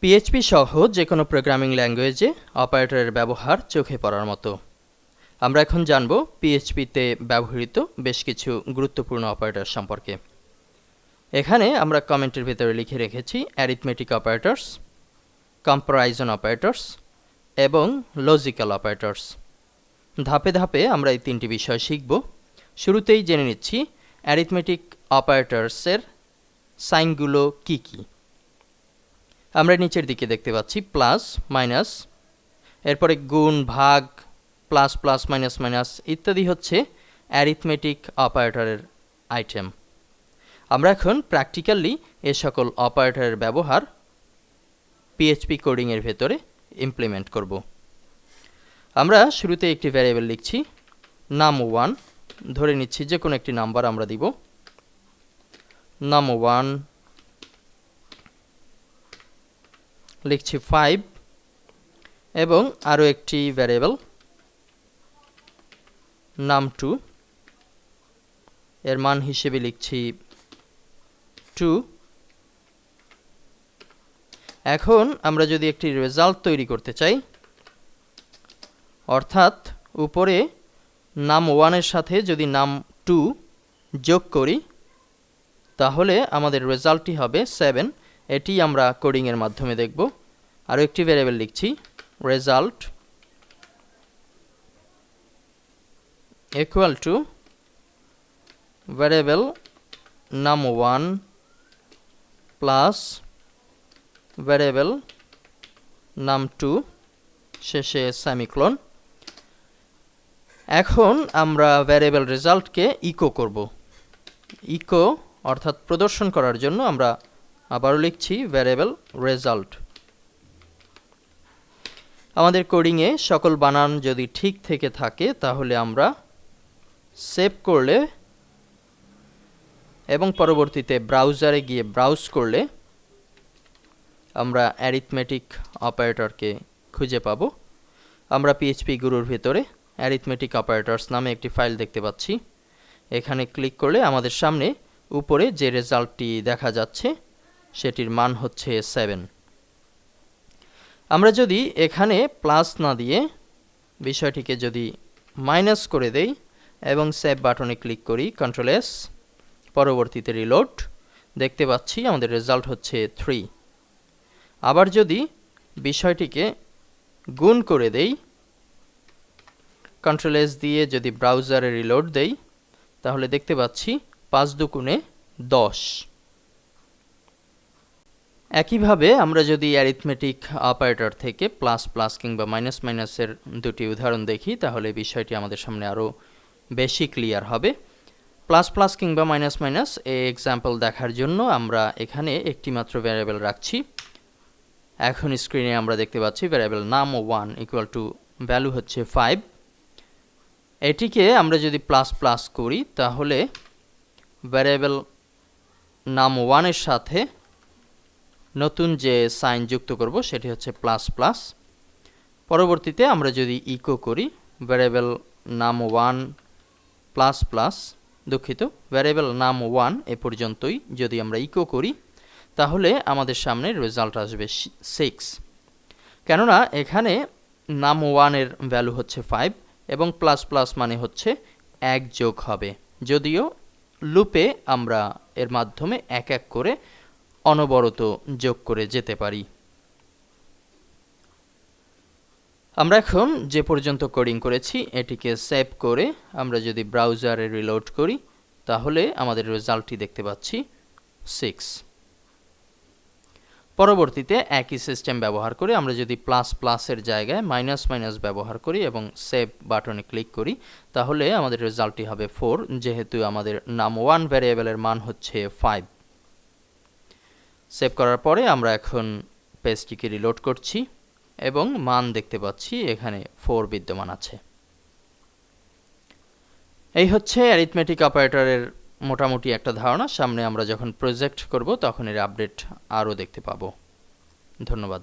PHP সহ যে কোনো প্রোগ্রামিং ল্যাঙ্গুয়েজে অপারেটরের ব্যবহার চোখে পড়ার মতো। আমরা এখন জানব পিএইচপিতে ব্যবহৃত বেশ কিছু গুরুত্বপূর্ণ অপারেটর সম্পর্কে। এখানে আমরা কমেন্টের ভিতরে লিখে রেখেছি অ্যারিথমেটিক অপারেটরস, কম্প্যারিজন অপারেটরস এবং লজিক্যাল অপারেটরস। ধাপে ধাপে আমরা এই তিনটি বিষয় শিখব। শুরুতেই জেনে নিচ্ছি অ্যারিথমেটিক অপারেটরসের সাইনগুলো কি কি। আমরা নিচের দিকে দেখতে পাচ্ছি প্লাস, মাইনাস, এরপরে গুণ, ভাগ, প্লাস প্লাস, মাইনাস মাইনাস ইত্যাদি হচ্ছে অ্যারিথমেটিক অপারেটরের আইটেম। আমরা এখন প্র্যাকটিক্যালি এ সকল অপারেটরের ব্যবহার পিএইচপি কোডিংয়ের ভেতরে ইমপ্লিমেন্ট করব। আমরা শুরুতে একটি ভ্যারিয়েবল লিখছি num1, ধরে নিচ্ছি যে কোনো একটি নাম্বার আমরা দিব। num1 লিখছি 5 এবং আরও একটি ভ্যারিয়েবল num2, এর মান হিসেবে লিখছি 2। এখন আমরা যদি একটি রেজাল্ট তৈরি করতে চাই, অর্থাৎ উপরে num1 এর সাথে যদি num2 যোগ করি তাহলে আমাদের রেজাল্টটি হবে 7। এটি আমরা কোডিংয়ের মাধ্যমে দেখব। আরও একটি ভ্যারিয়েবল লিখছি result equal to variable num1 plus variable num2 শেষে সেমিকোলন। এখন আমরা ভ্যারিয়েবল রেজাল্টকে ইকো করব। ইকো অর্থাৎ প্রদর্শন করার জন্য আমরা আবারও লিখছি ভ্যারিয়েবল রেজাল্ট। আমাদের কোডিংয়ে সকল বানান যদি ঠিক থেকে থাকে তাহলে আমরা সেভ করলে এবং পরবর্তীতে ব্রাউজারে গিয়ে ব্রাউজ করলে আমরা অ্যারিথমেটিক অপারেটরকে খুঁজে পাব। আমরা পিএইচপি গুরুর ভিতরে অ্যারিথমেটিক অপারেটরস নামে একটি ফাইল দেখতে পাচ্ছি। এখানে ক্লিক করলে আমাদের সামনে উপরে যে রেজাল্টটি দেখা যাচ্ছে সেটির মান হচ্ছে 7। আমরা যদি এখানে প্লাস না দিয়ে বিষয়টিকে যদি মাইনাস করে দেই এবং সেভ বাটনে ক্লিক করি, কন্ট্রোল এস, পরবর্তীতে রিলোড, দেখতে পাচ্ছি আমাদের রেজাল্ট হচ্ছে 3। আবার যদি বিষয়টিকে গুণ করে দেই, কন্ট্রোল এস দিয়ে যদি ব্রাউজারে রিলোড দেই তাহলে দেখতে পাচ্ছি 5 দুগুণে 10। একইভাবে আমরা যদি অ্যারিথমেটিক অপারেটর থেকে প্লাস প্লাস কিংবা মাইনাস মাইনাসের দুটি উদাহরণ দেখি তাহলে বিষয়টি আমাদের সামনে আরও বেশি ক্লিয়ার হবে। প্লাস প্লাস কিংবা মাইনাস মাইনাস এই এক্সাম্পল দেখার জন্য আমরা এখানে একটি মাত্র ভ্যারিয়েবল রাখছি। এখন স্ক্রিনে আমরা দেখতে পাচ্ছি variable num1 equal to value হচ্ছে 5। এটিকে আমরা যদি প্লাস প্লাস করি তাহলে ভ্যারিয়েবল num1 এর সাথে নতুন যে সাইন যুক্ত করব সেটি হচ্ছে প্লাস প্লাস। পরবর্তীতে আমরা যদি ইকো করি ভ্যারিয়েবল num1 প্লাস প্লাস, দুঃখিত, ভ্যারিয়েবল num1 এ পর্যন্তই যদি আমরা ইকো করি তাহলে আমাদের সামনে রেজাল্ট আসবে 6। কেননা এখানে num1 এর ভ্যালু হচ্ছে 5 এবং প্লাস প্লাস মানে হচ্ছে 1 যোগ হবে, যদিও লুপে আমরা এর মাধ্যমে এক এক করে অনবরত যোগ করে যেতে পারি। আমরা এখন যে পর্যন্ত কোডিং করেছি এটিকে সেভ করে আমরা যদি ব্রাউজারে রিলোড করি তাহলে আমাদের রেজাল্টটি দেখতে পাচ্ছি 6। পরবর্তীতে একই সিস্টেম ব্যবহার করে আমরা যদি প্লাস প্লাসের জায়গায় মাইনাস মাইনাস ব্যবহার করি এবং সেভ বাটনে ক্লিক করি তাহলে আমাদের রেজাল্টটি হবে 4, যেহেতু আমাদের num1 ভ্যারিয়েবলের মান হচ্ছে 5। সেভ করার পরে আমরা এখন পেজটিকে রিলোড করছি এবং মান দেখতে পাচ্ছি এখানে 4 বিদ্যমান আছে। এই হচ্ছে অ্যারিথমেটিক অপারেটরের মোটামুটি একটা ধারণা। সামনে আমরা যখন প্রজেক্ট করব তখন এর আপডেট আরও দেখতে পাবো। ধন্যবাদ।